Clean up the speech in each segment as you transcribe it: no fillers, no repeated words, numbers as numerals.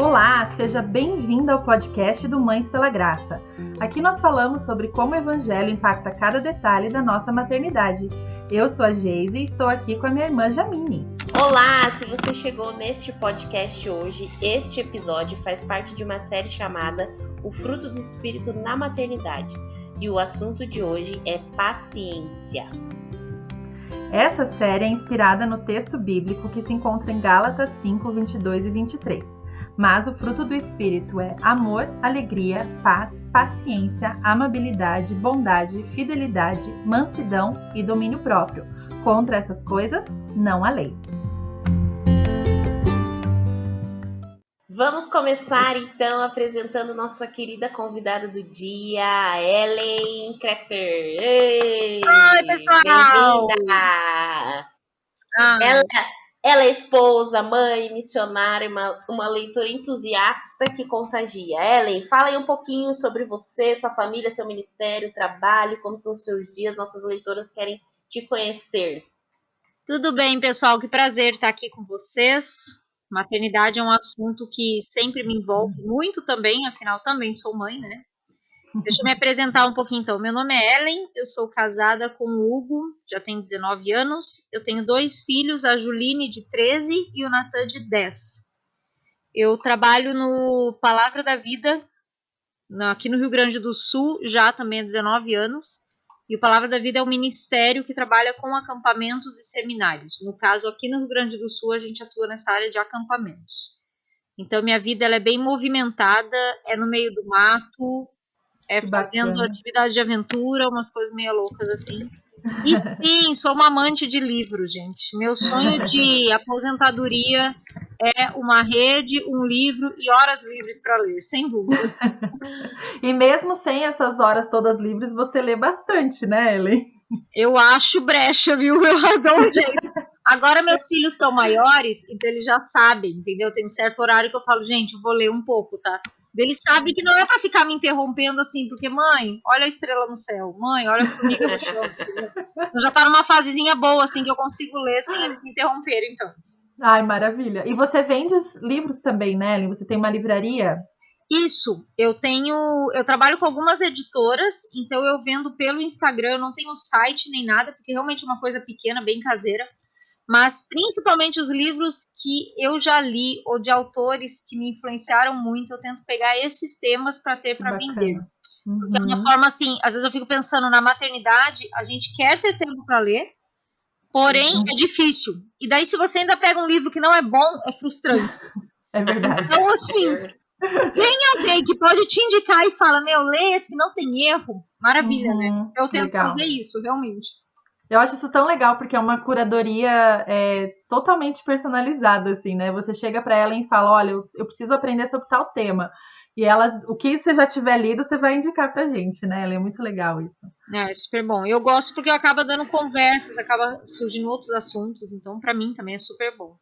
Olá, seja bem-vinda ao podcast do Mães pela Graça. Aqui nós falamos sobre como o Evangelho impacta cada detalhe da nossa maternidade. Eu sou a Geise e estou aqui com a minha irmã Jamine. Olá, se você chegou neste podcast hoje, este episódio faz parte de uma série chamada O Fruto do Espírito na Maternidade. E o assunto de hoje é paciência. Essa série é inspirada no texto bíblico que se encontra em Gálatas 5, 22 e 23. Mas o fruto do Espírito é amor, alegria, paz, paciência, amabilidade, bondade, fidelidade, mansidão e domínio próprio. Contra essas coisas, não há lei. Vamos começar então apresentando nossa querida convidada do dia, a Ellen Kreter. Oi, pessoal! Bem-vinda! Ela é esposa, mãe, missionária, uma leitora entusiasta que contagia. Ellen, fala aí um pouquinho sobre você, sua família, seu ministério, trabalho, como são os seus dias. Nossas leitoras querem te conhecer. Tudo bem, pessoal? Que prazer estar aqui com vocês. Maternidade é um assunto que sempre me envolve muito também, afinal também sou mãe, né? Deixa eu me apresentar um pouquinho então. Meu nome é Ellen, eu sou casada com o Hugo, já tenho 19 anos. Eu tenho 2 filhos, a Juline de 13 e o Natan de 10. Eu trabalho no Palavra da Vida, aqui no Rio Grande do Sul, já também há 19 anos. E o Palavra da Vida é um ministério que trabalha com acampamentos e seminários. No caso, aqui no Rio Grande do Sul, a gente atua nessa área de acampamentos. Então, minha vida ela é bem movimentada, é no meio do mato, fazendo atividade de aventura, umas coisas meio loucas assim. E sim, sou uma amante de livros, gente. Meu sonho de aposentadoria é uma rede, um livro e horas livres para ler, sem dúvida. E mesmo sem essas horas todas livres, você lê bastante, né, Ellen? Eu acho brecha, viu? Eu dou um jeito. Agora meus filhos estão maiores, então eles já sabem, entendeu? Tem um certo horário que eu falo, gente, eu vou ler um pouco, tá? Eles sabem que não é pra ficar me interrompendo assim, porque, mãe, olha a estrela no céu, mãe, olha a formiga no chão. Eu já tá numa fasezinha boa, assim, que eu consigo ler sem eles me interromperem, então. Ai, maravilha. E você vende os livros também, né, Ellen? Você tem uma livraria? Isso, eu trabalho com algumas editoras, então eu vendo pelo Instagram, eu não tenho site nem nada, porque realmente é uma coisa pequena, bem caseira. Mas principalmente os livros que eu já li ou de autores que me influenciaram muito, eu tento pegar esses temas para ter para vender. Porque é uma forma assim, às vezes eu fico pensando na maternidade, a gente quer ter tempo para ler, porém é difícil. E daí se você ainda pega um livro que não é bom, é frustrante. É verdade. Então assim, tem alguém que pode te indicar e fala, lê esse que não tem erro, maravilha, né? Eu tento fazer isso, realmente. Eu acho isso tão legal, porque é uma curadoria totalmente personalizada, assim, né? Você chega para ela e fala, olha, eu preciso aprender sobre tal tema. E o que você já tiver lido, você vai indicar pra gente, né? Ela é muito legal isso. É super bom. Eu gosto porque acaba dando conversas, acaba surgindo outros assuntos, então pra mim também é super bom.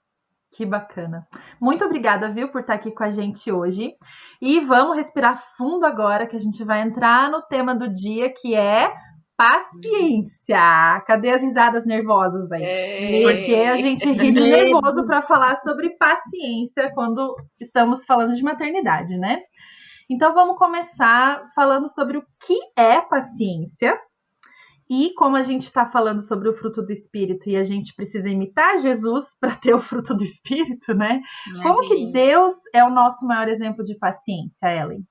Que bacana. Muito obrigada, viu, por estar aqui com a gente hoje. E vamos respirar fundo agora, que a gente vai entrar no tema do dia, que é paciência. Cadê as risadas nervosas aí? Porque a gente ri de nervoso para falar sobre paciência quando estamos falando de maternidade, né? Então vamos começar falando sobre o que é paciência. E como a gente está falando sobre o fruto do Espírito e a gente precisa imitar Jesus para ter o fruto do Espírito, né? Como que Deus é o nosso maior exemplo de paciência, Ellen?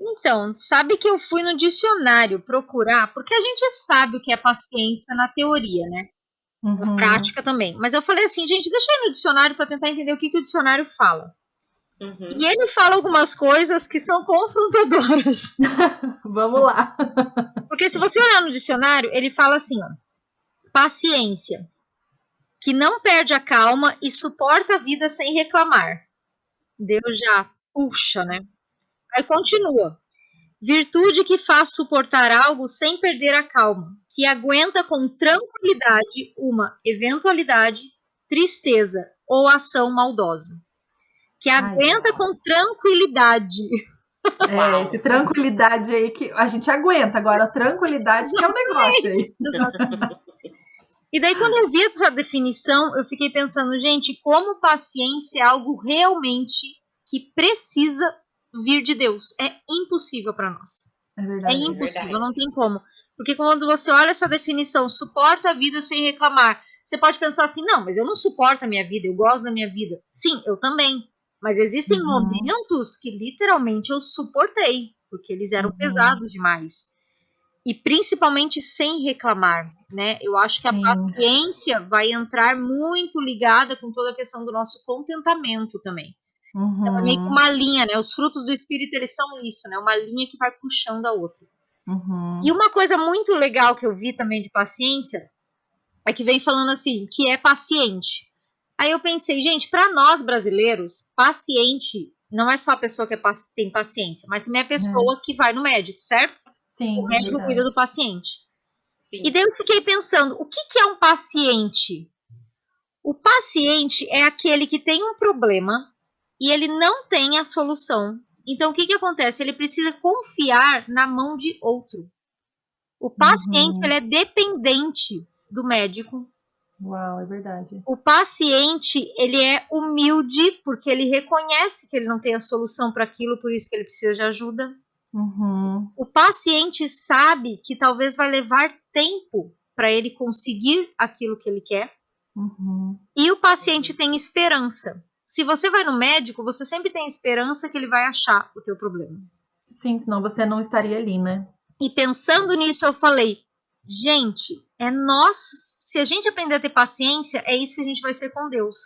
Então, sabe que eu fui no dicionário procurar, porque a gente sabe o que é paciência na teoria, né? Na prática também. Mas eu falei assim, gente, deixa eu ir no dicionário para tentar entender o que o dicionário fala. E ele fala algumas coisas que são confrontadoras. Vamos lá. Porque se você olhar no dicionário, ele fala assim, ó, paciência, que não perde a calma e suporta a vida sem reclamar. Deus já puxa, né? Aí continua. Virtude que faz suportar algo sem perder a calma, que aguenta com tranquilidade uma eventualidade, tristeza ou ação maldosa. Que aguenta com tranquilidade. Esse tranquilidade aí que a gente aguenta. Agora, tranquilidade que é o negócio aí. Exatamente. E daí, quando eu vi essa definição, eu fiquei pensando, gente, como paciência é algo realmente que precisa vir de Deus. É impossível para nós. É verdade. É impossível, não tem como. Porque quando você olha essa definição, suporta a vida sem reclamar, você pode pensar assim, não, mas eu não suporto a minha vida, eu gosto da minha vida. Sim, eu também. Mas existem momentos que literalmente eu suportei, porque eles eram pesados demais. E principalmente sem reclamar, né? Eu acho que a paciência vai entrar muito ligada com toda a questão do nosso contentamento também. Então, é meio que uma linha, né? Os frutos do Espírito, eles são isso, né? Uma linha que vai puxando a outra. E uma coisa muito legal que eu vi também de paciência é que vem falando assim, que é paciente. Aí eu pensei, gente, para nós brasileiros, paciente não é só a pessoa que tem paciência, mas também a pessoa que vai no médico, certo? Sim, o médico cuida do paciente. Sim. E daí eu fiquei pensando, o que é um paciente? O paciente é aquele que tem um problema e ele não tem a solução. Então, o que acontece? Ele precisa confiar na mão de outro. O paciente ele é dependente do médico. Uau, é verdade. O paciente ele é humilde porque ele reconhece que ele não tem a solução para aquilo, por isso que ele precisa de ajuda. O paciente sabe que talvez vai levar tempo para ele conseguir aquilo que ele quer. E o paciente tem esperança. Se você vai no médico, você sempre tem esperança que ele vai achar o teu problema. Sim, senão você não estaria ali, né? E pensando nisso, eu falei, gente, se a gente aprender a ter paciência, é isso que a gente vai ser com Deus.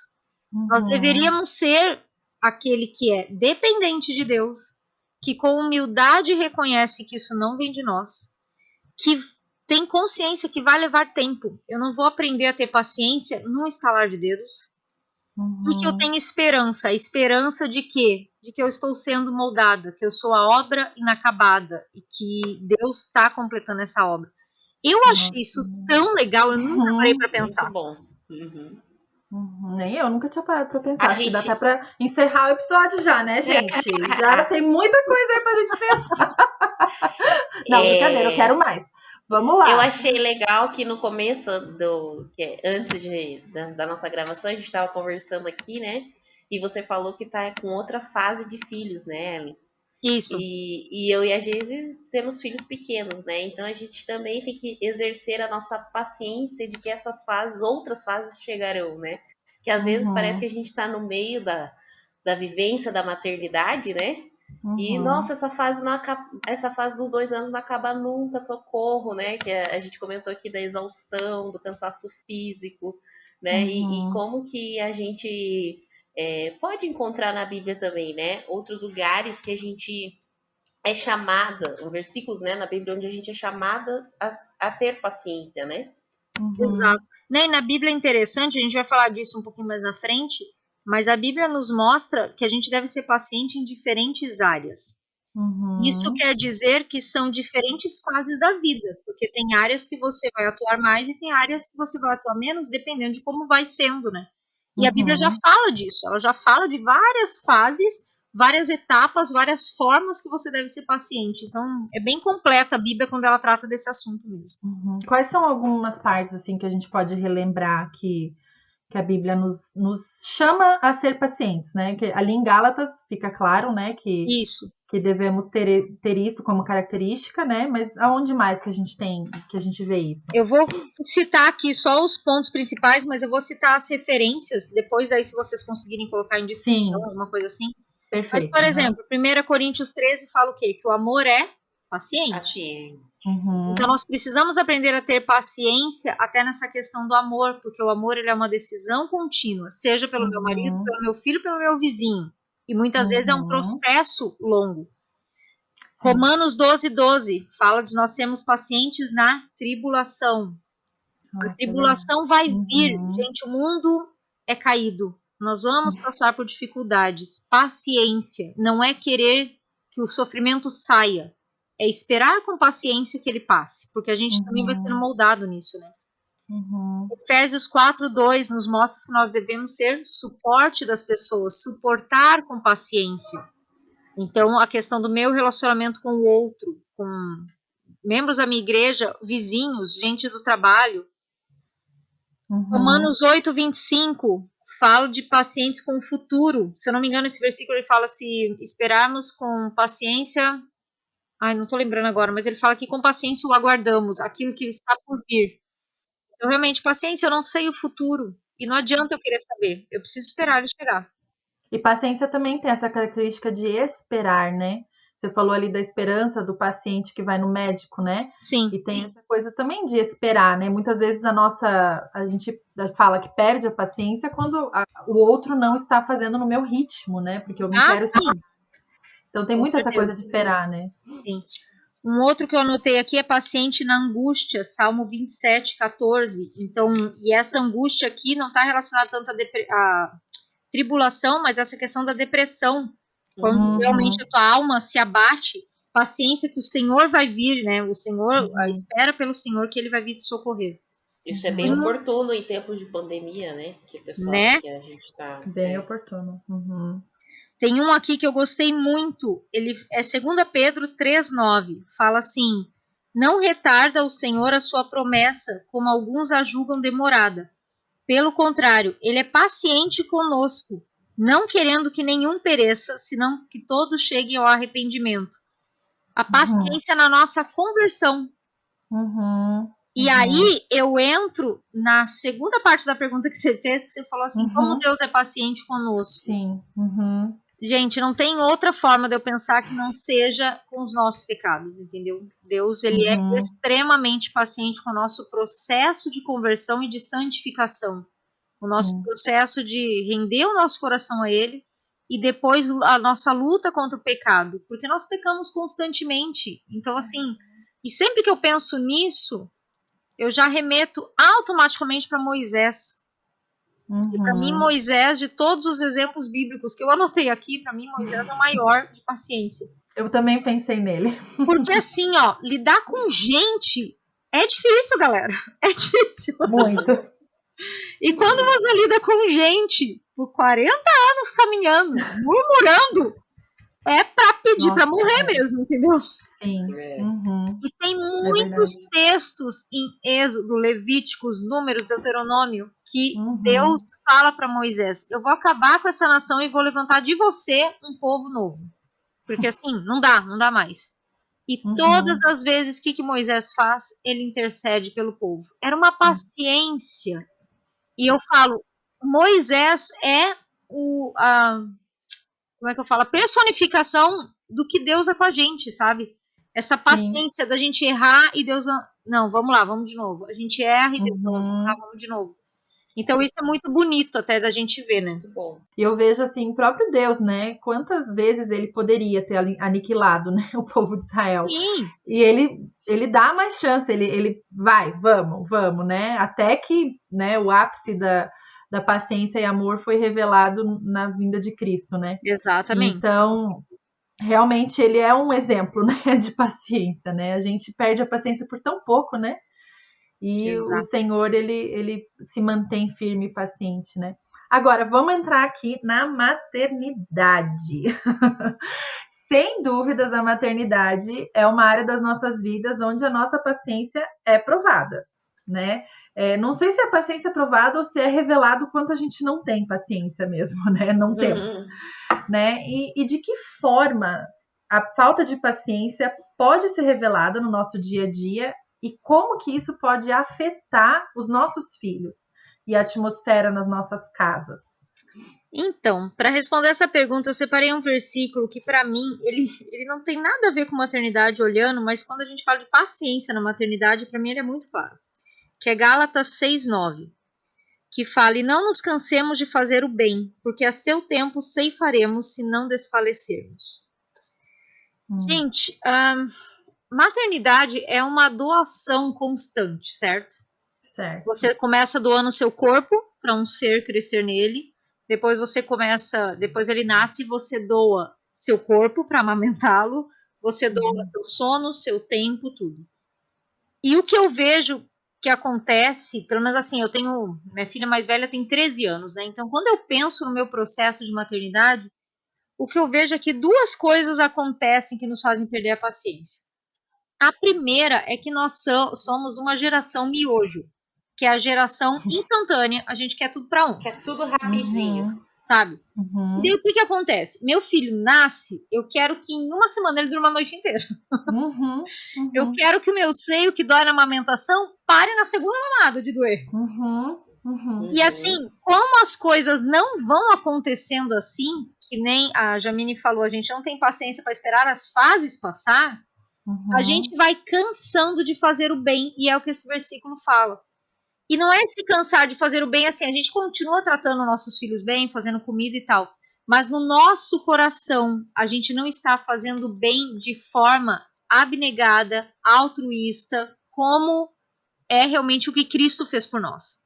Nós deveríamos ser aquele que é dependente de Deus, que com humildade reconhece que isso não vem de nós, que tem consciência que vai levar tempo. Eu não vou aprender a ter paciência num estalar de dedos. E que eu tenho esperança. A esperança de quê? De que eu estou sendo moldada, que eu sou a obra inacabada e que Deus está completando essa obra. Eu achei isso tão legal, eu nunca parei para pensar. Muito bom. Nem eu nunca tinha parado pra pensar. Acho que dá até pra encerrar o episódio já, né, gente? Já tem muita coisa aí pra gente pensar. Não, brincadeira, eu quero mais. Vamos lá. Eu achei legal que no começo antes da nossa gravação, a gente estava conversando aqui, né? E você falou que tá com outra fase de filhos, né, Ellen? Isso. E eu e a Geise temos filhos pequenos, né? Então a gente também tem que exercer a nossa paciência de que outras fases chegarão, né? Que às vezes parece que a gente tá no meio da vivência da maternidade, né? E, nossa, essa fase dos 2 anos não acaba nunca, socorro, né? Que a gente comentou aqui da exaustão, do cansaço físico, né? E como que a gente pode encontrar na Bíblia também, né? Outros lugares que a gente é chamada, versículos, né, na Bíblia, onde a gente é chamada a ter paciência, né? Exato. E na Bíblia é interessante, a gente vai falar disso um pouquinho mais na frente, mas a Bíblia nos mostra que a gente deve ser paciente em diferentes áreas. Isso quer dizer que são diferentes fases da vida, porque tem áreas que você vai atuar mais e tem áreas que você vai atuar menos, dependendo de como vai sendo, né? E a Bíblia já fala disso, ela já fala de várias fases, várias etapas, várias formas que você deve ser paciente. Então, é bem completa a Bíblia quando ela trata desse assunto mesmo. Quais são algumas partes assim que a gente pode relembrar que a Bíblia nos chama a ser pacientes, né? Que ali em Gálatas fica claro, né, que devemos ter isso como característica, né? Mas aonde mais que a gente vê isso? Eu vou citar aqui só os pontos principais, mas eu vou citar as referências, depois daí se vocês conseguirem colocar em descrição, alguma coisa assim. Perfeito. Mas, por exemplo, 1 Coríntios 13 fala o quê? Que o amor é paciente. Então, nós precisamos aprender a ter paciência até nessa questão do amor, porque o amor ele é uma decisão contínua, seja pelo meu marido, pelo meu filho, pelo meu vizinho. E muitas vezes é um processo longo. Romanos 12:12 fala de nós sermos pacientes na tribulação. A tribulação vai vir. Gente, o mundo é caído. Nós vamos passar por dificuldades. Paciência. Não é querer que o sofrimento saia. É esperar com paciência que ele passe. Porque a gente também vai sendo moldado nisso, né? Efésios 4:2 nos mostra que nós devemos ser suporte das pessoas. Suportar com paciência. Então, a questão do meu relacionamento com o outro, com membros da minha igreja, vizinhos, gente do trabalho. Romanos 8:25 fala de pacientes com o futuro. Se eu não me engano, esse versículo ele fala se esperarmos com paciência. Ai, não estou lembrando agora, mas ele fala que com paciência o aguardamos, aquilo que está por vir. Eu realmente, paciência, eu não sei o futuro. E não adianta eu querer saber. Eu preciso esperar ele chegar. E paciência também tem essa característica de esperar, né? Você falou ali da esperança do paciente que vai no médico, né? Sim. E tem essa coisa também de esperar, né? Muitas vezes a gente fala que perde a paciência quando o outro não está fazendo no meu ritmo, né? Porque eu me quero. Sim. Então tem Com muito certeza. essa coisa de esperar, né? Sim. Um outro que eu anotei aqui é paciente na angústia, Salmo 27, 14. Então, e essa angústia aqui não está relacionada tanto à tribulação, mas essa questão da depressão. Quando realmente a tua alma se abate, paciência que o Senhor vai vir, né? O Senhor, espera pelo Senhor que ele vai vir te socorrer. Isso é bem oportuno em tempos de pandemia, né? Que o pessoal que a gente tá... Bem oportuno. Tem um aqui que eu gostei muito, ele é 2 Pedro 3,9, fala assim, não retarda o Senhor a sua promessa, como alguns a julgam demorada. Pelo contrário, ele é paciente conosco, não querendo que nenhum pereça, senão que todos cheguem ao arrependimento. A paciência na nossa conversão. E aí eu entro na segunda parte da pergunta que você fez, que você falou assim, como Deus é paciente conosco. Sim. Gente, não tem outra forma de eu pensar que não seja com os nossos pecados, entendeu? Deus, ele é extremamente paciente com o nosso processo de conversão e de santificação. O nosso processo de render o nosso coração a ele e depois a nossa luta contra o pecado. Porque nós pecamos constantemente. Então, assim, e sempre que eu penso nisso, eu já remeto automaticamente para Moisés. E para mim, Moisés, de todos os exemplos bíblicos que eu anotei aqui, para mim, Moisés é o maior de paciência. Eu também pensei nele. Porque assim, ó, lidar com gente é difícil, galera. É difícil. Muito. E quando você lida com gente por 40 anos caminhando, murmurando, é para pedir para morrer mesmo, entendeu? Sim. E tem muitos textos em Êxodo, Levíticos, Números, Deuteronômio, que Deus fala para Moisés, eu vou acabar com essa nação e vou levantar de você um povo novo. Porque assim, não dá mais. E todas as vezes que Moisés faz, ele intercede pelo povo. Era uma paciência. E eu falo, Moisés é como é que eu falo? A personificação do que Deus é com a gente, sabe? Essa paciência da gente errar e Deus... Não, vamos lá, vamos de novo. A gente erra e Deus... vamos de novo. Então isso é muito bonito até da gente ver, né? Muito bom. E eu vejo assim, o próprio Deus, né? Quantas vezes ele poderia ter aniquilado, né, o povo de Israel. Sim. E ele dá mais chance, ele vai, vamos, né? Até que, né, o ápice da paciência e amor foi revelado na vinda de Cristo, né? Exatamente. Então, realmente ele é um exemplo, né, de paciência, né? A gente perde a paciência por tão pouco, né? E o Senhor, ele se mantém firme e paciente, né? Agora, vamos entrar aqui na maternidade. Sem dúvidas, a maternidade é uma área das nossas vidas onde a nossa paciência é provada, né? Não sei se a paciência é provada ou se é revelado o quanto a gente não tem paciência mesmo, né? Não temos, né? E de que forma a falta de paciência pode ser revelada no nosso dia a dia e como que isso pode afetar os nossos filhos e a atmosfera nas nossas casas? Então, para responder essa pergunta, eu separei um versículo que, para mim, ele não tem nada a ver com maternidade olhando, mas quando a gente fala de paciência na maternidade, para mim ele é muito claro. Que é Gálatas 6:9, que fala, e não nos cansemos de fazer o bem, porque a seu tempo ceifaremos se não desfalecermos. Gente, maternidade é uma doação constante, certo? Certo. Você começa doando seu corpo para um ser crescer nele, depois ele nasce e você doa seu corpo para amamentá-lo, você doa seu sono, seu tempo, tudo. E o que eu vejo que acontece, pelo menos assim, minha filha mais velha tem 13 anos, né? Então, quando eu penso no meu processo de maternidade, o que eu vejo é que duas coisas acontecem que nos fazem perder a paciência. A primeira é que nós somos uma geração miojo. que é a geração instantânea. A gente quer tudo pra ontem. Quer tudo rapidinho. Sabe? E daí o que acontece? Meu filho nasce, eu quero que em uma semana ele durma a noite inteira. Eu quero que o meu seio que dói na amamentação pare na segunda mamada de doer. E assim, como as coisas não vão acontecendo assim, que nem a Jamine falou, a gente não tem paciência para esperar as fases passar, a gente vai cansando de fazer o bem, e é o que esse versículo fala. E não é se cansar de fazer o bem assim, a gente continua tratando nossos filhos bem, fazendo comida e tal, mas no nosso coração, a gente não está fazendo bem de forma abnegada, altruísta, como é realmente o que Cristo fez por nós.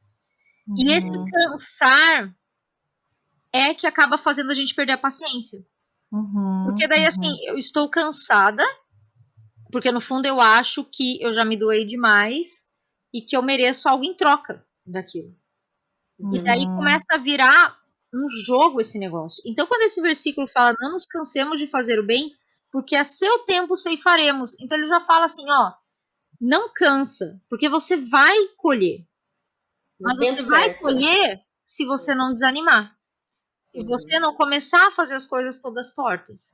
E esse cansar é que acaba fazendo a gente perder a paciência. Porque daí, assim, eu estou cansada, porque no fundo eu acho que eu já me doei demais e que eu mereço algo em troca daquilo. E daí começa a virar um jogo esse negócio. Então, quando esse versículo fala, não nos cansemos de fazer o bem, porque a seu tempo ceifaremos. Então, ele já fala assim, ó, não cansa, porque você vai colher. Mas você vai colher se você não desanimar. Se você não começar a fazer as coisas todas tortas.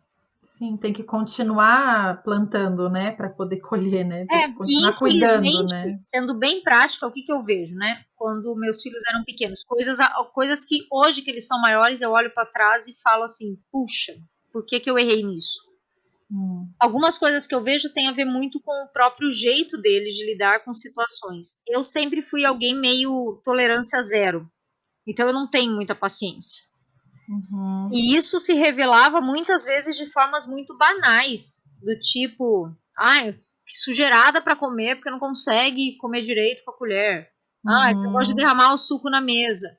Sim, tem que continuar plantando, né? Para poder colher, né? Tem que continuar e infelizmente, cuidando, né? sendo bem prática, o que eu vejo, né? Quando meus filhos eram pequenos. Coisas que hoje que eles são maiores, eu olho para trás e falo assim, puxa, por que eu errei nisso? Algumas coisas que eu vejo tem a ver muito com o próprio jeito deles de lidar com situações. Eu sempre fui alguém meio tolerância zero. Então eu não tenho muita paciência. E isso se revelava muitas vezes de formas muito banais. Do tipo, que sujeirada para comer porque não consegue comer direito com a colher. Eu gosto de derramar o suco na mesa.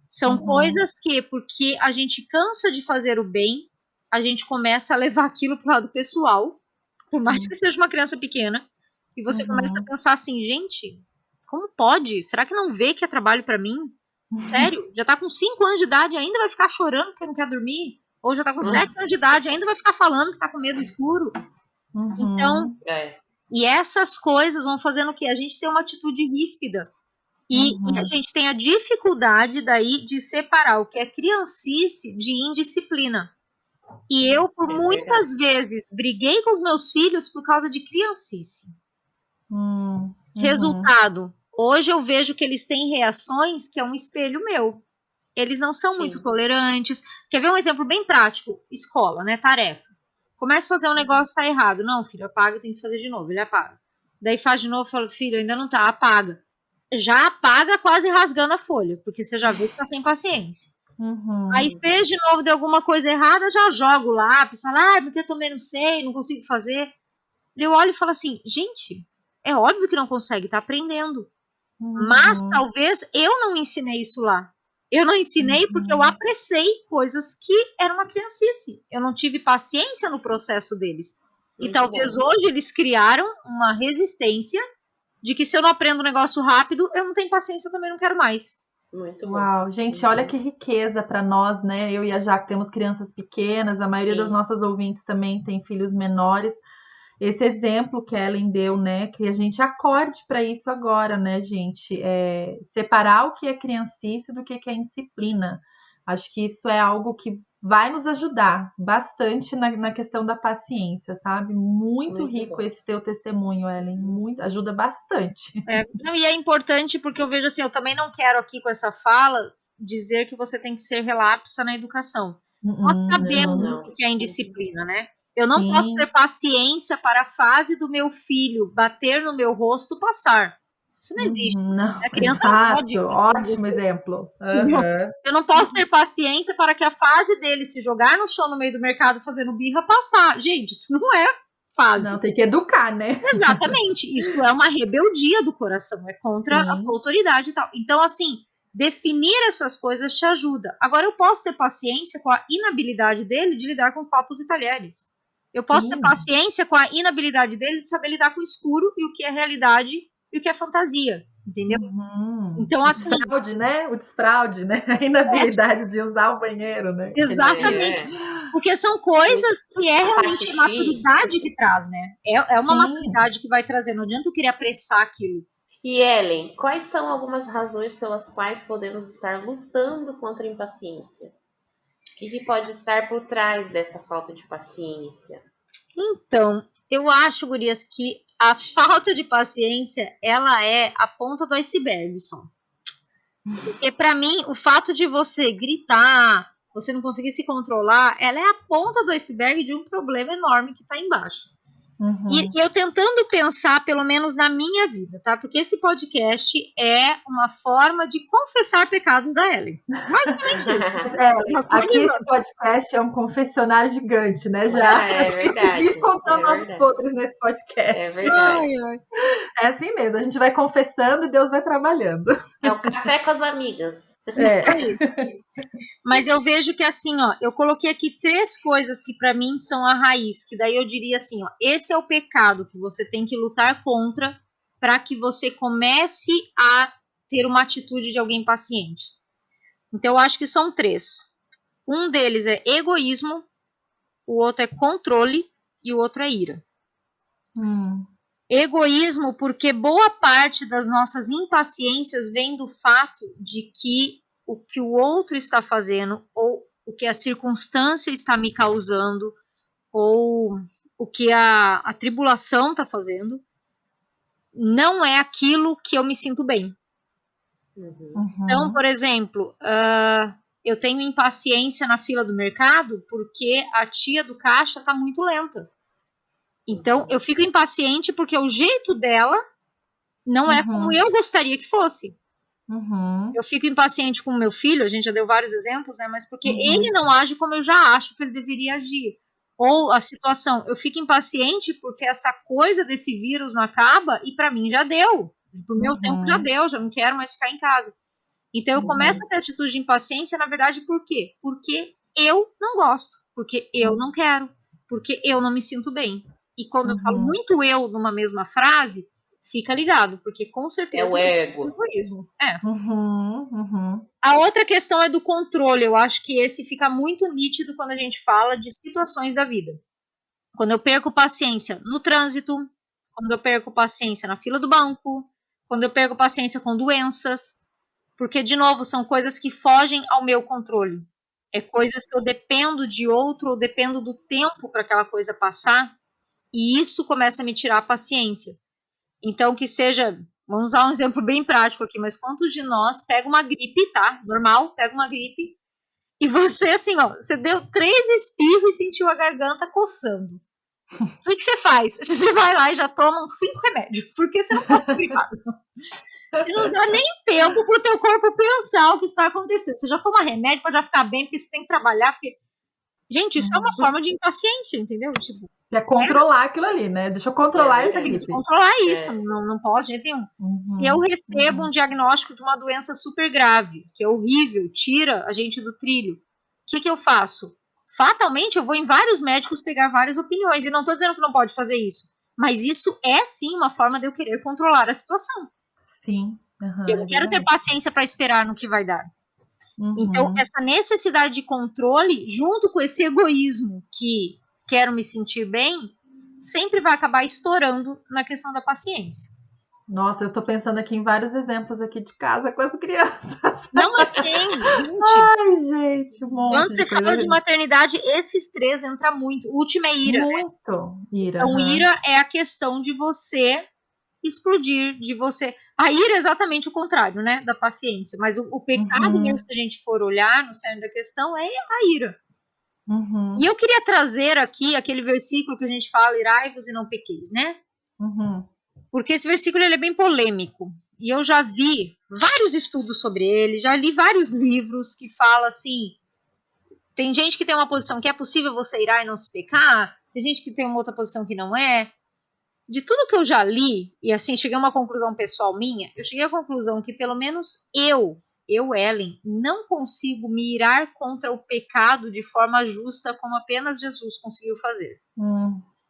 São coisas que, porque a gente cansa de fazer o bem, a gente começa a levar aquilo pro lado pessoal, por mais que seja uma criança pequena, e você começa a pensar assim, gente, como pode? Será que não vê que é trabalho pra mim? Sério? Já tá com 5 anos de idade, ainda vai ficar chorando porque não quer dormir? Ou já tá com 7 anos de idade, ainda vai ficar falando que tá com medo do escuro? Então, e essas coisas vão fazendo o quê? A gente tem uma atitude ríspida. E a gente tem a dificuldade daí de separar o que é criancice de indisciplina. E eu, por muitas vezes, briguei com os meus filhos por causa de criancice. Resultado, hoje eu vejo que eles têm reações que é um espelho meu. Eles não são muito tolerantes. Quer ver um exemplo bem prático? Escola, né? Tarefa. Começa a fazer um negócio, tá errado. Não, filho, apaga, tem que fazer de novo. Ele apaga. Daí faz de novo, fala, filho, ainda não tá, apaga. Já apaga quase rasgando a folha, porque você já viu que tá sem paciência. Aí fez de novo, deu alguma coisa errada, já joga o lápis, fala, porque eu também não sei, não consigo fazer. Eu olho e falo assim, gente, é óbvio que não consegue, tá aprendendo. Mas talvez eu não ensinei isso lá. Eu não ensinei porque eu apressei coisas que eram uma criancice. Eu não tive paciência no processo deles. E talvez hoje eles criaram uma resistência de que se eu não aprendo um negócio rápido, eu não tenho paciência, eu também não quero mais. Muito bom. Uau, gente, olha que riqueza para nós, né? Eu e a Jaque temos crianças pequenas, a maioria das nossas ouvintes também tem filhos menores. Esse exemplo que a Ellen deu, né? Que a gente acorde para isso agora, né, gente? Separar o que é criancice do que é indisciplina. Acho que isso é algo que vai nos ajudar bastante na questão da paciência, sabe? Muito rico bom. Esse teu testemunho, Ellen. Ajuda bastante. E é importante porque eu vejo assim, eu também não quero aqui com essa fala dizer que você tem que ser relapsa na educação. Nós sabemos o que é indisciplina, né? Eu não posso ter paciência para a fase do meu filho bater no meu rosto passar. Isso não existe. A criança não pode. Ótimo exemplo. Eu não posso ter paciência para que a fase dele se jogar no chão no meio do mercado fazendo birra passar. Gente, isso não é fase. Não, tem que educar, né? Exatamente. Isso é uma rebeldia do coração. É contra a autoridade e tal. Então, assim, definir essas coisas te ajuda. Agora, eu posso ter paciência com a inabilidade dele de lidar com copos e talheres. Eu posso ter paciência com a inabilidade dele de saber lidar com o escuro e o que é realidade e o que é fantasia, entendeu? Então, assim... O desfraude, né? A inabilidade de usar o banheiro, né? Exatamente. Porque são coisas que é realmente a maturidade que traz, né? É uma maturidade que vai trazer. Não adianta eu querer apressar aquilo. E Ellen, quais são algumas razões pelas quais podemos estar lutando contra a impaciência? O que pode estar por trás dessa falta de paciência? Então, eu acho, gurias, que a falta de paciência, ela é a ponta do iceberg só. Porque para mim, o fato de você gritar, você não conseguir se controlar, ela é a ponta do iceberg de um problema enorme que está embaixo. E eu tentando pensar, pelo menos na minha vida, tá? Porque esse podcast é uma forma de confessar pecados da Ellen. Basicamente isso. Aqui esse podcast é um confessionário gigante, né? Já é verdade, a gente vive contando nossos podres nesse podcast. É verdade. É assim mesmo, a gente vai confessando e Deus vai trabalhando. É o café com as amigas. Mas eu vejo que assim, ó, eu coloquei aqui 3 coisas que para mim são a raiz, que daí eu diria assim, ó, esse é o pecado que você tem que lutar contra para que você comece a ter uma atitude de alguém paciente. Então eu acho que são 3. Um deles é egoísmo, o outro é controle e o outro é ira. Egoísmo, porque boa parte das nossas impaciências vem do fato de que o que o outro está fazendo, ou o que a circunstância está me causando, ou o que a tribulação está fazendo, não é aquilo que eu me sinto bem. Então, por exemplo, eu tenho impaciência na fila do mercado porque a tia do caixa está muito lenta. Então, eu fico impaciente porque o jeito dela não é como eu gostaria que fosse. Eu fico impaciente com o meu filho, a gente já deu vários exemplos, né? Mas porque ele não age como eu já acho que ele deveria agir. Ou a situação, eu fico impaciente porque essa coisa desse vírus não acaba e para mim já deu. Pro meu tempo já deu, já não quero mais ficar em casa. Então, eu começo a ter atitude de impaciência, na verdade, por quê? Porque eu não gosto, porque eu não quero, porque eu não me sinto bem. E quando eu falo muito eu numa mesma frase, fica ligado, porque com certeza é o ego. Egoísmo. A outra questão é do controle. Eu acho que esse fica muito nítido quando a gente fala de situações da vida. Quando eu perco paciência no trânsito, quando eu perco paciência na fila do banco, quando eu perco paciência com doenças, porque, de novo, são coisas que fogem ao meu controle. É coisas que eu dependo de outro, ou dependo do tempo para aquela coisa passar, e isso começa a me tirar a paciência. Então, que seja, vamos usar um exemplo bem prático aqui, mas quantos de nós pega uma gripe, tá? Normal, pega uma gripe, e você, assim, ó, você deu 3 espirros e sentiu a garganta coçando. O que você faz? Você vai lá e já toma uns 5 remédios, porque você não pode ficar gripado. Você não dá nem tempo pro teu corpo pensar o que está acontecendo. Você já toma remédio para já ficar bem, porque você tem que trabalhar, porque... Gente, isso é uma forma de impaciência, entendeu? Tipo, é controlar aquilo ali, né? Deixa eu controlar essa gripe. Controlar isso, não posso de jeito nenhum. Se eu recebo um diagnóstico de uma doença super grave, que é horrível, tira a gente do trilho, o que eu faço? Fatalmente, eu vou em vários médicos pegar várias opiniões, e não estou dizendo que não pode fazer isso, mas isso é sim uma forma de eu querer controlar a situação. Sim. Eu não quero ter paciência para esperar no que vai dar. Então, essa necessidade de controle, junto com esse egoísmo que quero me sentir bem, sempre vai acabar estourando na questão da paciência. Nossa, eu tô pensando aqui em vários exemplos aqui de casa com as crianças. Não, mas tem, gente. Ai, gente, um monte quando você fala de maternidade, esses 3 entram muito. O último é ira. Muito. Ira. Então, ira é a questão de você explodir, de você... A ira é exatamente o contrário, né, da paciência. Mas o pecado mesmo, se a gente for olhar no centro da questão, é a ira. E eu queria trazer aqui aquele versículo que a gente fala, irai-vos e não pequeis, né? Porque esse versículo ele é bem polêmico. E eu já vi vários estudos sobre ele, já li vários livros que falam assim... Tem gente que tem uma posição que é possível você irar e não se pecar, tem gente que tem uma outra posição que não é. De tudo que eu já li, e assim, cheguei a uma conclusão pessoal minha, eu cheguei à conclusão que pelo menos eu, Ellen, não consigo me irar contra o pecado de forma justa como apenas Jesus conseguiu fazer.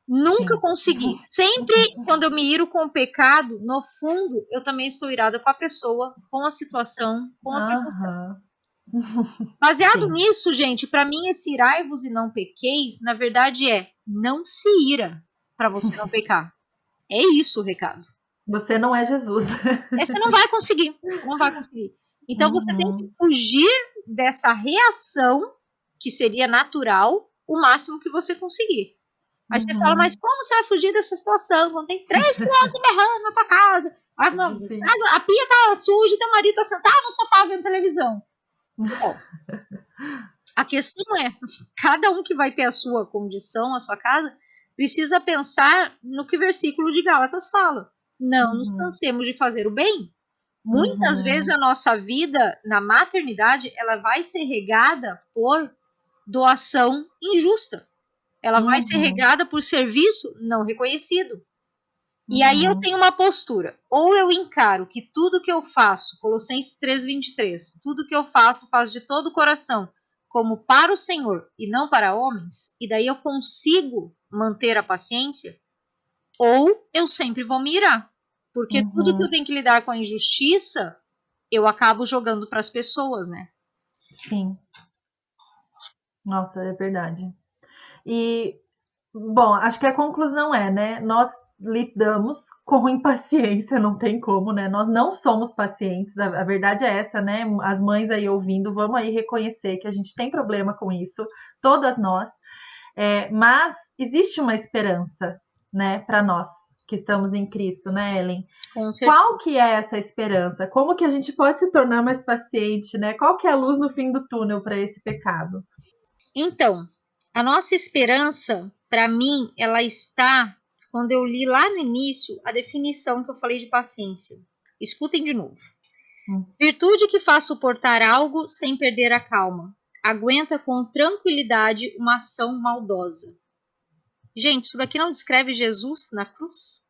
Nunca consegui. Sempre quando eu me iro com o pecado, no fundo, eu também estou irada com a pessoa, com a situação, com as circunstâncias. Baseado nisso, gente, para mim esse irai-vos e não pequeis, na verdade não se ira para você não pecar. É isso o recado. Você não é Jesus. Você não vai conseguir. Não vai conseguir. Então você tem que fugir dessa reação que seria natural o máximo que você conseguir. Aí você fala, mas como você vai fugir dessa situação? Quando tem 3 crianças berrando na tua casa, a pia tá suja e teu marido tá sentado no sofá vendo televisão. Então, a questão é, cada um que vai ter a sua condição, a sua casa, precisa pensar no que o versículo de Gálatas fala. Não nos cansemos de fazer o bem. Muitas vezes a nossa vida na maternidade, ela vai ser regada por doação injusta. Ela vai ser regada por serviço não reconhecido. E aí eu tenho uma postura. Ou eu encaro que tudo que eu faço, Colossenses 3:23, tudo que eu faço de todo o coração, como para o Senhor e não para homens, e daí eu consigo manter a paciência, ou eu sempre vou me irar. Porque tudo que eu tenho que lidar com a injustiça, eu acabo jogando para as pessoas, né? Sim. Nossa, é verdade. E, bom, acho que a conclusão é, né? Nós lidamos com impaciência, não tem como, né? Nós não somos pacientes, a verdade é essa, né? As mães aí ouvindo, vamos aí reconhecer que a gente tem problema com isso, todas nós, mas existe uma esperança, né, para nós que estamos em Cristo, né, Ellen? Qual que é essa esperança? Como que a gente pode se tornar mais paciente, né? Qual que é a luz no fim do túnel para esse pecado? Então, a nossa esperança, para mim, ela está quando eu li lá no início a definição que eu falei de paciência. Escutem de novo. Virtude que faz suportar algo sem perder a calma. Aguenta com tranquilidade uma ação maldosa. Gente, isso daqui não descreve Jesus na cruz?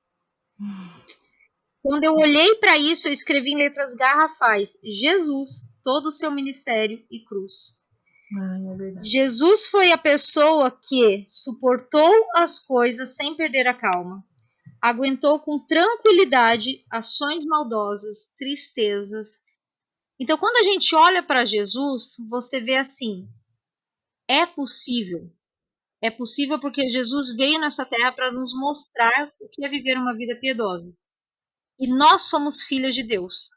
Quando eu olhei para isso, eu escrevi em letras garrafais: Jesus, todo o seu ministério e cruz. É verdade. Jesus foi a pessoa que suportou as coisas sem perder a calma. Aguentou com tranquilidade ações maldosas, tristezas. Então, quando a gente olha para Jesus, você vê assim, é possível. É possível porque Jesus veio nessa terra para nos mostrar o que é viver uma vida piedosa. E nós somos filhas de Deus.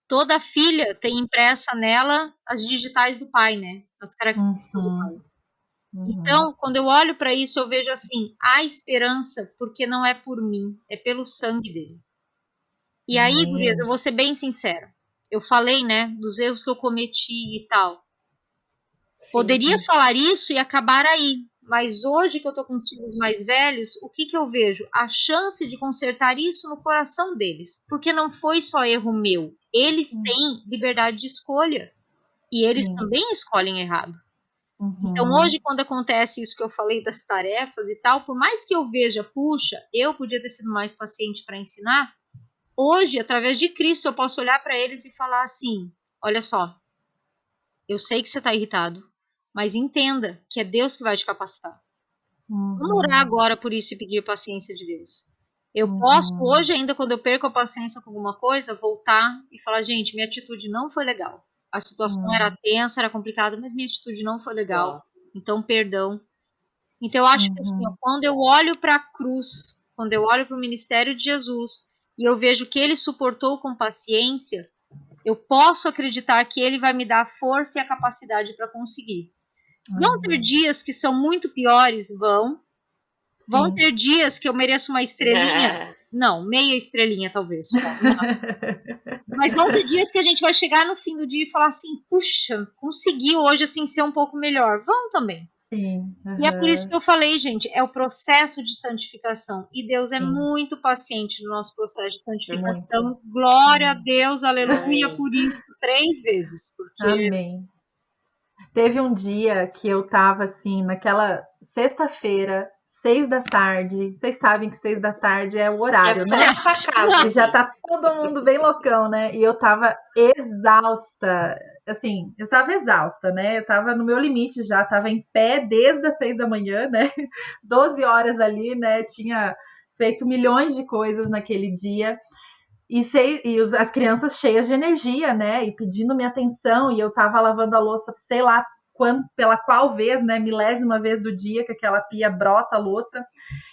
Toda filha tem impressa nela as digitais do pai, né? As características do pai. Então, quando eu olho para isso, eu vejo assim, há esperança porque não é por mim, é pelo sangue dele. E aí, gurias, eu vou ser bem sincera. Eu falei, né, dos erros que eu cometi e tal. Poderia falar isso e acabar aí. Mas hoje que eu tô com os filhos mais velhos, o que eu vejo? A chance de consertar isso no coração deles. Porque não foi só erro meu. Eles têm liberdade de escolha. E eles também escolhem errado. Então hoje, quando acontece isso que eu falei das tarefas e tal, por mais que eu veja, puxa, eu podia ter sido mais paciente para ensinar, hoje, através de Cristo, eu posso olhar para eles e falar assim, olha só, eu sei que você está irritado, mas entenda que é Deus que vai te capacitar. Vamos orar agora por isso e pedir a paciência de Deus. Eu posso, hoje ainda, quando eu perco a paciência com alguma coisa, voltar e falar, gente, minha atitude não foi legal. A situação era tensa, era complicada, mas minha atitude não foi legal. Então, perdão. Então, eu acho que assim, quando eu olho para a cruz, quando eu olho para o ministério de Jesus, e eu vejo que ele suportou com paciência, eu posso acreditar que ele vai me dar a força e a capacidade para conseguir. Vão ter dias que são muito piores, vão ter dias que eu mereço uma estrelinha. Não, meia estrelinha talvez. Só. Mas vão ter dias que a gente vai chegar no fim do dia e falar assim, puxa, consegui hoje assim ser um pouco melhor. Vão também. Sim, E é por isso que eu falei, gente, é o processo de santificação. E Deus é muito paciente no nosso processo de santificação. Glória a Deus, aleluia, por isso 3 vezes. Porque... Amém. Teve um dia que eu tava assim, naquela sexta-feira, 6 da tarde. Vocês sabem que 6 da tarde é o horário, né? E já tá todo mundo bem loucão, né? E eu tava exausta. Assim, eu tava exausta, né? Eu tava no meu limite já, tava em pé desde as 6 da manhã, né? 12 horas ali, né? Tinha feito milhões de coisas naquele dia. E as crianças cheias de energia, né? E pedindo minha atenção. E eu tava lavando a louça, sei lá pela qual vez, né, milésima vez do dia que aquela pia brota a louça.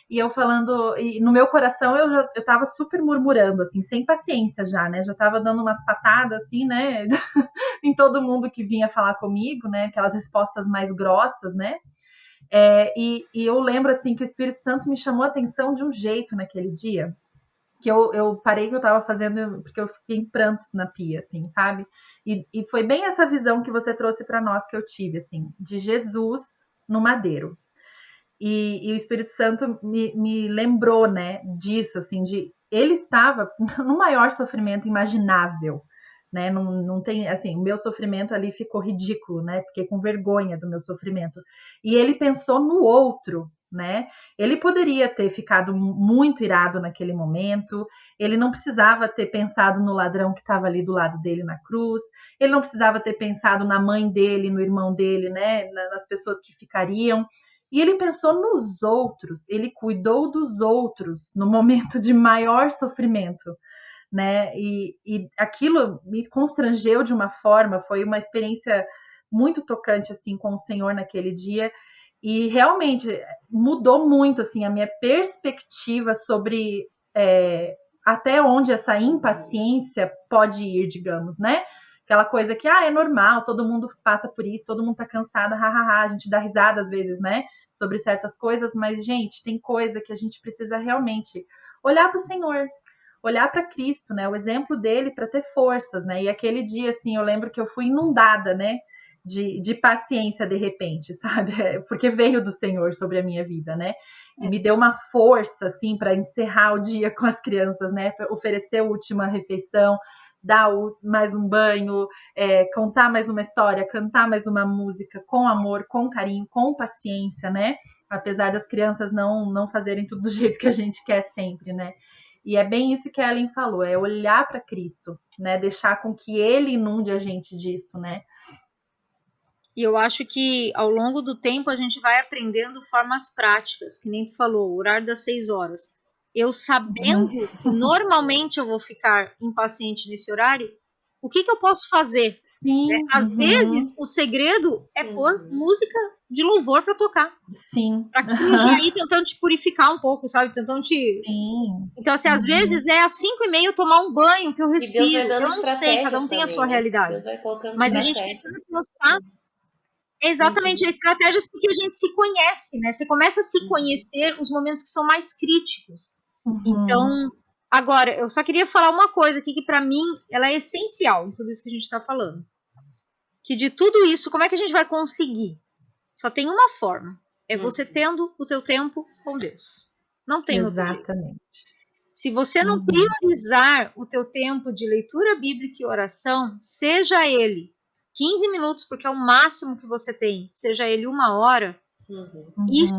E eu falando, e no meu coração eu tava super murmurando, assim, sem paciência já, né? Já tava dando umas patadas, assim, né? em todo mundo que vinha falar comigo, né? Aquelas respostas mais grossas, né? E eu lembro, assim, que o Espírito Santo me chamou a atenção de um jeito naquele dia, que eu parei que eu tava fazendo, porque eu fiquei em prantos na pia, assim, sabe? E foi bem essa visão que você trouxe para nós que eu tive, assim, de Jesus no madeiro. E o Espírito Santo me lembrou, né, disso, assim, de ele estava no maior sofrimento imaginável, né? Não tem, assim, o meu sofrimento ali ficou ridículo, né? Fiquei com vergonha do meu sofrimento. E ele pensou no outro, né? Ele poderia ter ficado muito irado naquele momento, ele não precisava ter pensado no ladrão que estava ali do lado dele na cruz, ele não precisava ter pensado na mãe dele, no irmão dele, né? Nas pessoas que ficariam. E ele pensou nos outros, ele cuidou dos outros no momento de maior sofrimento, né? E aquilo me constrangeu de uma forma, foi uma experiência muito tocante assim com o Senhor naquele dia e realmente mudou muito assim a minha perspectiva sobre até onde essa impaciência pode ir, digamos, né? Aquela coisa que é normal, todo mundo passa por isso, todo mundo tá cansado, hahaha, a gente dá risada às vezes, né? Sobre certas coisas, mas, gente, tem coisa que a gente precisa realmente olhar para o Senhor, olhar para Cristo, né? O exemplo dele para ter forças, né? E aquele dia, assim, eu lembro que eu fui inundada, né? De paciência de repente, sabe? Porque veio do Senhor sobre a minha vida, né? E me deu uma força, assim, para encerrar o dia com as crianças, né? Pra oferecer a última refeição, dar mais um banho, contar mais uma história, cantar mais uma música com amor, com carinho, com paciência, né? Apesar das crianças não fazerem tudo do jeito que a gente quer sempre, né? E é bem isso que a Ellen falou, é olhar para Cristo, né? Deixar com que Ele inunde a gente disso, né? E eu acho que ao longo do tempo a gente vai aprendendo formas práticas, que nem tu falou, o horário das 6 horas. Eu sabendo que normalmente eu vou ficar impaciente nesse horário, o que eu posso fazer? Sim. Às vezes o segredo é pôr música de louvor para tocar. Sim. Para aquilo já ir tentando te purificar um pouco, sabe? Tentando te. Sim. Então, assim, às vezes é às 5:30 tomar um banho que eu respiro. Eu não sei, cada um tem a sua realidade. Mas a gente precisa pensar exatamente as estratégias porque a gente se conhece, né? Você começa a se conhecer os momentos que são mais críticos. Então, agora, eu só queria falar uma coisa aqui que para mim ela é essencial em tudo isso que a gente está falando. Que de tudo isso, como é que a gente vai conseguir? Só tem uma forma. É você tendo o teu tempo com Deus. Não tem outro jeito. Exatamente. Se você não priorizar o teu tempo de leitura bíblica e oração, seja ele 15 minutos, porque é o máximo que você tem, seja ele 1 hora, isso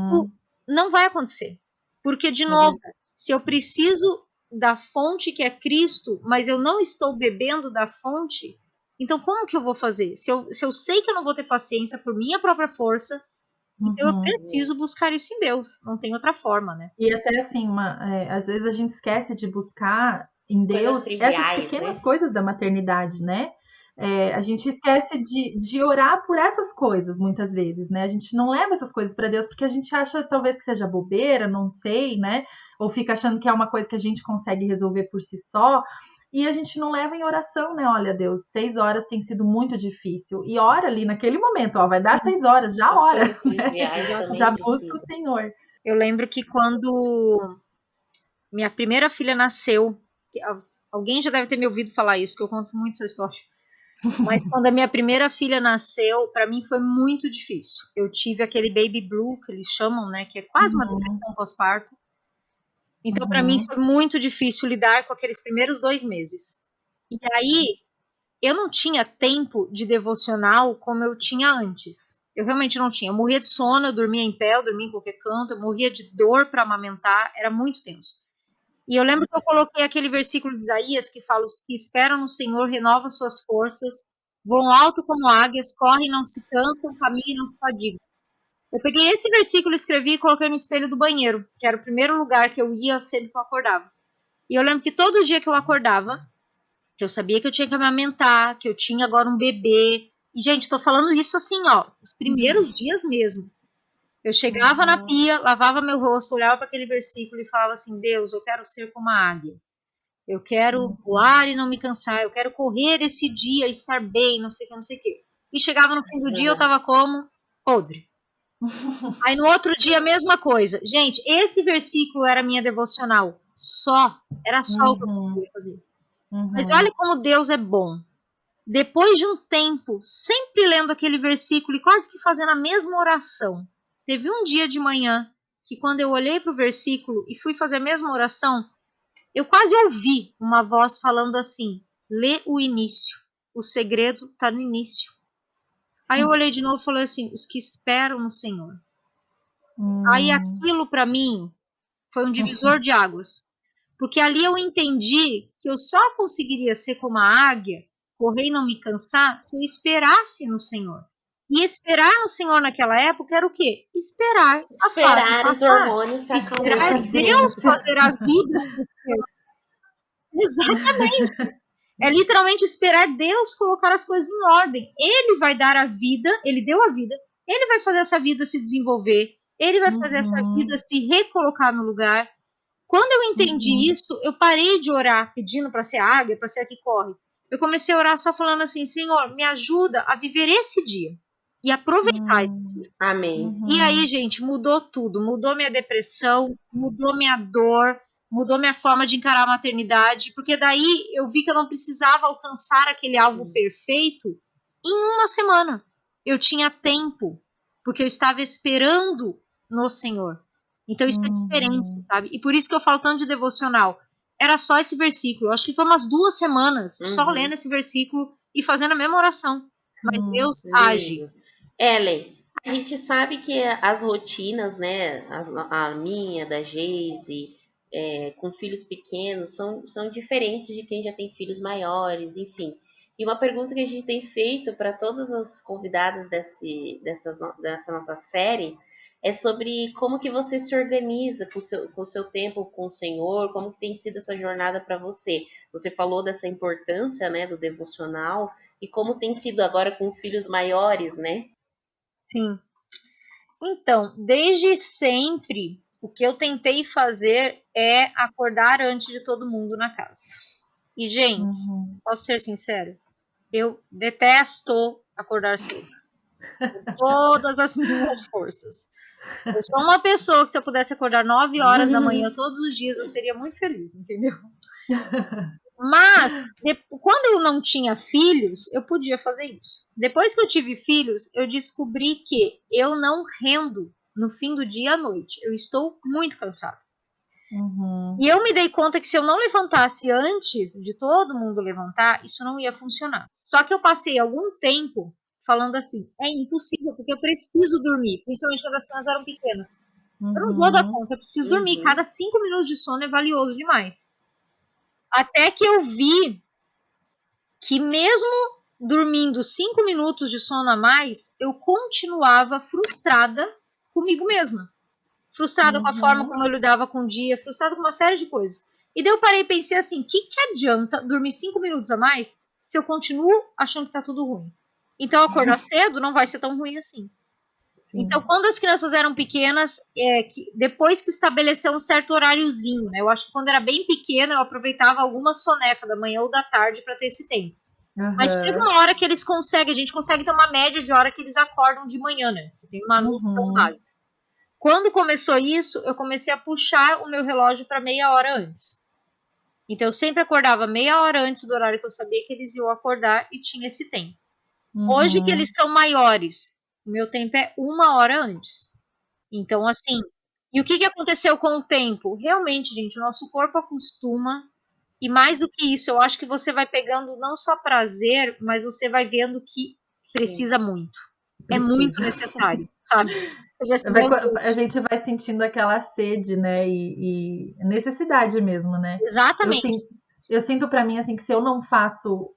não vai acontecer. Porque, de novo, se eu preciso da fonte que é Cristo, mas eu não estou bebendo da fonte, então como que eu vou fazer? Se eu sei que eu não vou ter paciência por minha própria força, então eu preciso buscar isso em Deus. Não tem outra forma, né? E até assim, às vezes a gente esquece de buscar em Deus essas pequenas coisas da maternidade, né? A gente esquece de orar por essas coisas muitas vezes, né? A gente não leva essas coisas para Deus porque a gente acha talvez que seja bobeira, não sei, né? Ou fica achando que é uma coisa que a gente consegue resolver por si só. E a gente não leva em oração, né? Olha, Deus, 6 horas tem sido muito difícil. E ora ali naquele momento, ó, vai dar 6 horas, já ora. Né? Já busca o Senhor. Eu lembro que quando minha primeira filha nasceu, alguém já deve ter me ouvido falar isso, porque eu conto muito essa história. Mas quando a minha primeira filha nasceu, para mim foi muito difícil. Eu tive aquele baby blue, que eles chamam, né? Que é quase uma depressão pós-parto. Então, para mim foi muito difícil lidar com aqueles primeiros 2 meses. E aí, eu não tinha tempo de devocional como eu tinha antes. Eu realmente não tinha. Eu morria de sono, eu dormia em pé, eu dormia em qualquer canto, eu morria de dor para amamentar, era muito tenso. E eu lembro que eu coloquei aquele versículo de Isaías que fala que esperam no Senhor, renovam suas forças, voam alto como águias, correm, não se cansam, caminham e não se fadigam. Eu peguei esse versículo, escrevi e coloquei no espelho do banheiro, que era o primeiro lugar que eu ia sempre que eu acordava. E eu lembro que todo dia que eu acordava, que eu sabia que eu tinha que amamentar, que eu tinha agora um bebê, E, gente, tô falando isso assim, ó, os primeiros dias mesmo. Eu chegava na pia, lavava meu rosto, olhava para aquele versículo e falava assim: Deus, eu quero ser como a águia. Eu quero voar e não me cansar. Eu quero correr esse dia, estar bem, não sei o que, não sei o que. E chegava no fim do dia, eu tava como? Podre. Aí no outro dia, a mesma coisa. Gente, esse versículo era minha devocional. Era só o que eu conseguia fazer. Mas olha como Deus é bom. Depois de um tempo, sempre lendo aquele versículo e quase que fazendo a mesma oração, teve um dia de manhã que quando eu olhei para o versículo e fui fazer a mesma oração, eu quase ouvi uma voz falando assim: lê o início, o segredo está no início. Aí eu olhei de novo e falei assim: os que esperam no Senhor. Aí aquilo para mim foi um divisor de águas, porque ali eu entendi que eu só conseguiria ser como a águia, correr e não me cansar, se eu esperasse no Senhor. E esperar no Senhor naquela época era o quê? Esperar a fase passar. Os hormônios se esperar Deus fazer a vida. Exatamente. É literalmente esperar Deus colocar as coisas em ordem. Ele vai dar a vida, ele deu a vida, ele vai fazer essa vida se desenvolver, ele vai fazer essa vida se recolocar no lugar. Quando eu entendi isso, eu parei de orar pedindo para ser águia, para ser a que corre. Eu comecei a orar só falando assim: Senhor, me ajuda a viver esse dia e aproveitar esse dia. Amém. E aí, gente, mudou tudo. Mudou minha depressão, mudou minha dor, mudou minha forma de encarar a maternidade, porque daí eu vi que eu não precisava alcançar aquele alvo perfeito em uma semana. Eu tinha tempo, porque eu estava esperando no Senhor. Então isso é diferente, sabe? E por isso que eu falo tanto de devocional. Era só esse versículo. Eu acho que foi umas 2 semanas só lendo esse versículo e fazendo a mesma oração. Mas Deus age. Ellen, a gente sabe que as rotinas, né, a minha, da Geise, com filhos pequenos, são diferentes de quem já tem filhos maiores, enfim. E uma pergunta que a gente tem feito para todas as convidadas dessa nossa série é sobre como que você se organiza com o seu tempo com o Senhor, como que tem sido essa jornada para você. Você falou dessa importância, né, do devocional, e como tem sido agora com filhos maiores, né? Sim. Então, desde sempre, o que eu tentei fazer é acordar antes de todo mundo na casa. E, gente, posso ser sincero, eu detesto acordar cedo. Com todas as minhas forças. Eu sou uma pessoa que se eu pudesse acordar 9 horas da manhã todos os dias, eu seria muito feliz, entendeu? Mas, quando eu não tinha filhos, eu podia fazer isso. Depois que eu tive filhos, eu descobri que eu não rendo no fim do dia à noite. Eu estou muito cansada. E eu me dei conta que se eu não levantasse antes de todo mundo levantar, isso não ia funcionar. Só que eu passei algum tempo falando assim: é impossível, porque eu preciso dormir, principalmente quando as crianças eram pequenas. Eu não vou dar conta, eu preciso dormir. Cada 5 minutos de sono é valioso demais. Até que eu vi que mesmo dormindo 5 minutos de sono a mais, eu continuava frustrada comigo mesma. Frustrada com a forma como eu lidava com o dia, frustrada com uma série de coisas. E daí eu parei e pensei assim: que adianta dormir 5 minutos a mais se eu continuo achando que tá tudo ruim? Então acordar cedo não vai ser tão ruim assim. Então, quando as crianças eram pequenas, depois que estabeleceu um certo horáriozinho, né? Eu acho que quando era bem pequena, eu aproveitava alguma soneca da manhã ou da tarde para ter esse tempo. Mas chega uma hora que eles conseguem, a gente consegue ter uma média de hora que eles acordam de manhã, né? Você tem uma noção básica. Quando começou isso, eu comecei a puxar o meu relógio para meia hora antes. Então, eu sempre acordava meia hora antes do horário que eu sabia que eles iam acordar e tinha esse tempo. Hoje que eles são maiores, o meu tempo é 1 hora antes. Então, assim, e o que aconteceu com o tempo? Realmente, gente, o nosso corpo acostuma, e mais do que isso, eu acho que você vai pegando não só prazer, mas você vai vendo que precisa muito. É muito necessário, sabe? A gente vai sentindo aquela sede, né? E necessidade mesmo, né? Exatamente. Eu sinto para mim assim que se eu não faço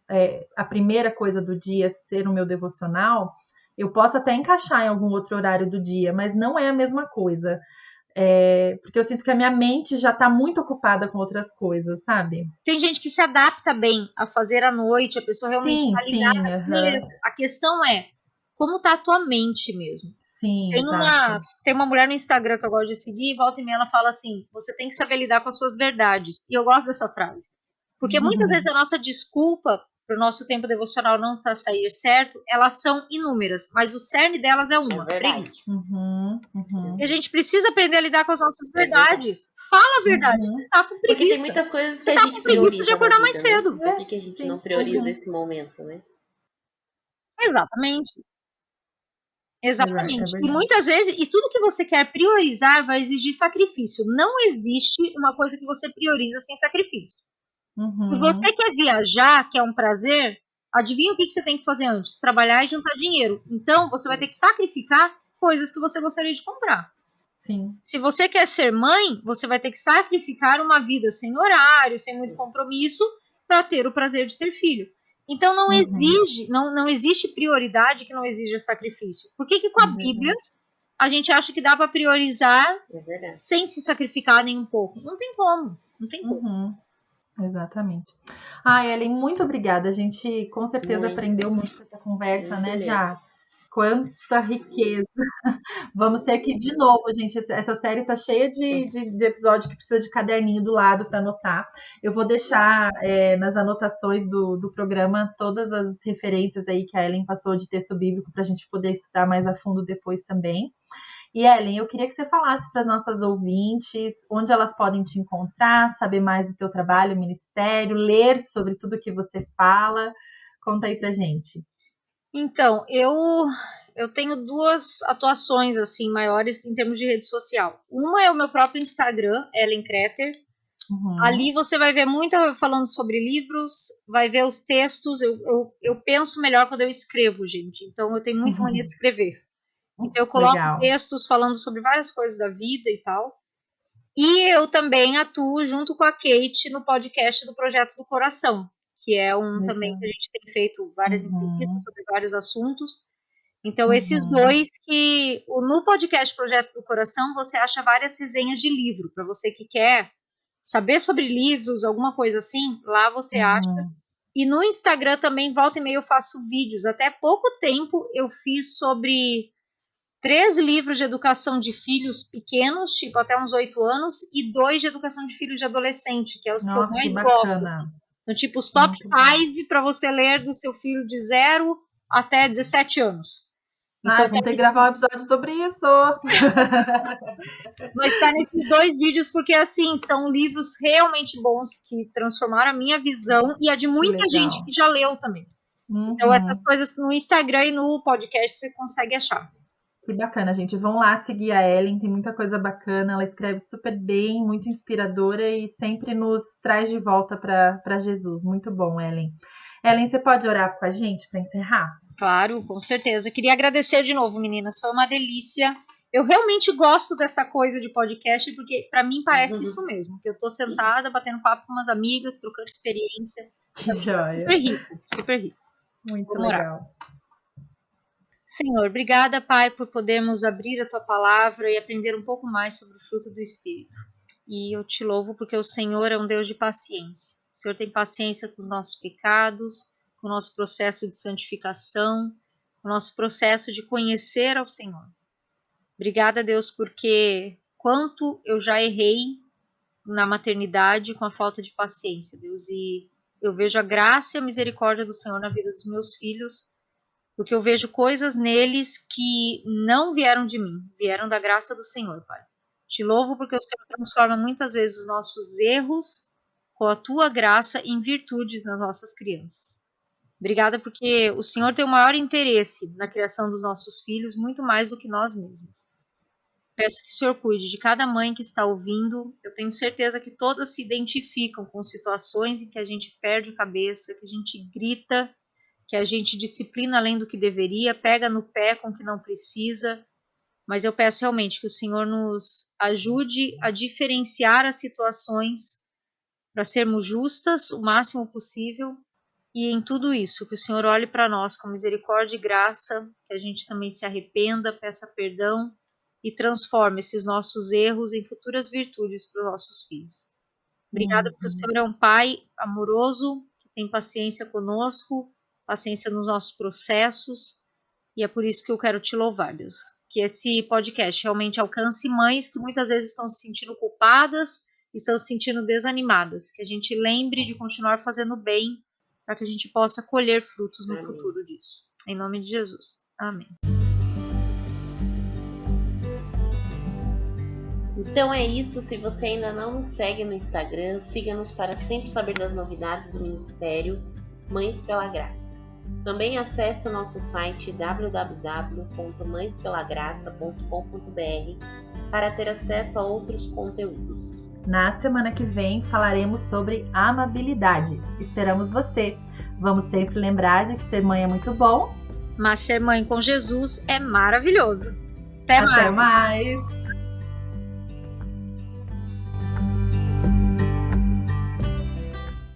a primeira coisa do dia ser o meu devocional, eu posso até encaixar em algum outro horário do dia, mas não é a mesma coisa. Porque eu sinto que a minha mente já tá muito ocupada com outras coisas, sabe? Tem gente que se adapta bem a fazer à noite, a pessoa realmente Sim, está sim, ligada. aham. Beleza. A questão é como tá a tua mente mesmo. Sim, Tem exato. uma mulher no Instagram que eu gosto de seguir, e volta e meia ela fala assim: você tem que saber lidar com as suas verdades. E eu gosto dessa frase. Porque muitas vezes a nossa desculpa para o nosso tempo devocional não tá sair certo, elas são inúmeras, mas o cerne delas é uma, É verdade. preguiça. Uhum, uhum, E a gente precisa aprender a lidar com as nossas É verdade. verdades. Fala a verdade, você uhum. está com Porque tem preguiça. muitas coisas que Você a tá gente com preguiça de prioriza na acordar mais vida, né? cedo. Por que que a gente Sim, não prioriza uhum. esse momento, né? Exatamente. É Exatamente. E verdade. muitas vezes, e tudo que você quer priorizar vai exigir sacrifício. Não existe uma coisa que você prioriza sem sacrifício. Se Uhum, você quer viajar, que é um prazer, adivinha o que você tem que fazer antes? Trabalhar e juntar dinheiro. Então, você vai ter que sacrificar coisas que você gostaria de comprar. sim. Se você quer ser mãe, você vai ter que sacrificar uma vida sem horário, sem muito compromisso, para ter o prazer de ter filho. Então não Uhum, exige, não existe prioridade que não exija sacrifício. Por que com é a Bíblia verdade. a gente acha que dá para priorizar É verdade. sem se sacrificar nem um pouco? Não tem como, não tem como. Uhum, exatamente. Ai, Ellen, muito obrigada. A gente com certeza Muito, aprendeu muito com essa conversa, muito né, mesmo. já. Quanta riqueza. Vamos ter que ir de novo, gente. Essa série tá cheia de episódio que precisa de caderninho do lado para anotar. Eu vou deixar nas anotações do programa todas as referências aí que a Ellen passou de texto bíblico para a gente poder estudar mais a fundo depois também. E Ellen, eu queria que você falasse para as nossas ouvintes onde elas podem te encontrar, saber mais do teu trabalho, ministério, ler sobre tudo que você fala. Conta aí pra gente. Então, eu tenho duas atuações assim maiores em termos de rede social. Uma é o meu próprio Instagram, Ellen Kreter. Uhum, Ali você vai ver muito falando sobre livros, vai ver os textos. Eu penso melhor quando eu escrevo, gente. Então eu tenho muita mania de escrever. Então eu coloco legal. textos falando sobre várias coisas da vida e tal. E eu também atuo junto com a Kate no podcast do Projeto do Coração, que é um também que a Legal. gente tem feito várias entrevistas Uhum, sobre vários assuntos. Então, esses uhum. dois que no podcast Projeto do Coração você acha várias resenhas de livro, para você que quer saber sobre livros, alguma coisa assim, lá você acha. Uhum. E no Instagram também, volta e meia, eu faço vídeos. Até pouco tempo eu fiz sobre 3 livros de educação de filhos pequenos, tipo até uns 8 anos, e 2 de educação de filhos de adolescente, que é os que eu Nossa, que mais gosto. Assim. bacana. Então, tipo, os top Muito bom. 5 para você ler do seu filho de 0 até 17 anos. Ai, Então, tá vamos ter que gravar um episódio sobre isso. mas está nesses 2 vídeos porque, assim, são livros realmente bons que transformaram a minha visão e a de Que muita gente legal. que já leu também. Então, essas Uhum. coisas no Instagram e no podcast você consegue achar. Que bacana, gente. Vão lá seguir a Ellen, tem muita coisa bacana. Ela escreve super bem, muito inspiradora e sempre nos traz de volta para Jesus. Muito bom, Ellen. Ellen, você pode orar com a gente para encerrar? Claro, com certeza. Queria agradecer de novo, meninas. Foi uma delícia. Eu realmente gosto dessa coisa de podcast porque para mim parece isso mesmo, que eu tô sentada batendo papo com umas amigas, trocando experiência. Que Isso é joia. super rico, super rico. Muito Vamos orar. legal. Senhor, obrigada, Pai, por podermos abrir a tua palavra e aprender um pouco mais sobre o fruto do Espírito. E eu te louvo porque o Senhor é um Deus de paciência. O Senhor tem paciência com os nossos pecados, com o nosso processo de santificação, com o nosso processo de conhecer ao Senhor. Obrigada, Deus, porque quanto eu já errei na maternidade com a falta de paciência, Deus, e eu vejo a graça e a misericórdia do Senhor na vida dos meus filhos, porque eu vejo coisas neles que não vieram de mim, vieram da graça do Senhor, Pai. Te louvo porque o Senhor transforma muitas vezes os nossos erros com a tua graça em virtudes nas nossas crianças. Obrigada porque o Senhor tem o maior interesse na criação dos nossos filhos, muito mais do que nós mesmos. Peço que o Senhor cuide de cada mãe que está ouvindo. Eu tenho certeza que todas se identificam com situações em que a gente perde a cabeça, que a gente grita, que a gente disciplina além do que deveria, pega no pé com o que não precisa. Mas eu peço realmente que o Senhor nos ajude a diferenciar as situações para sermos justas o máximo possível. E em tudo isso, que o Senhor olhe para nós com misericórdia e graça, que a gente também se arrependa, peça perdão e transforma esses nossos erros em futuras virtudes para os nossos filhos. Obrigada porque o Senhor é um Pai amoroso, que tem paciência conosco, paciência nos nossos processos, e é por isso que eu quero te louvar, Deus. Que esse podcast realmente alcance mães que muitas vezes estão se sentindo culpadas, estão se sentindo desanimadas. Que a gente lembre de continuar fazendo bem, para que a gente possa colher frutos no futuro disso. Em nome de Jesus. Amém. Então é isso. Se você ainda não nos segue no Instagram, siga-nos para sempre saber das novidades do Ministério Mães pela Graça. Também acesse o nosso site www.mãespelagraça.com.br para ter acesso a outros conteúdos. Na semana que vem falaremos sobre amabilidade. Esperamos você. Vamos sempre lembrar de que ser mãe é muito bom, mas ser mãe com Jesus é maravilhoso. Até mais!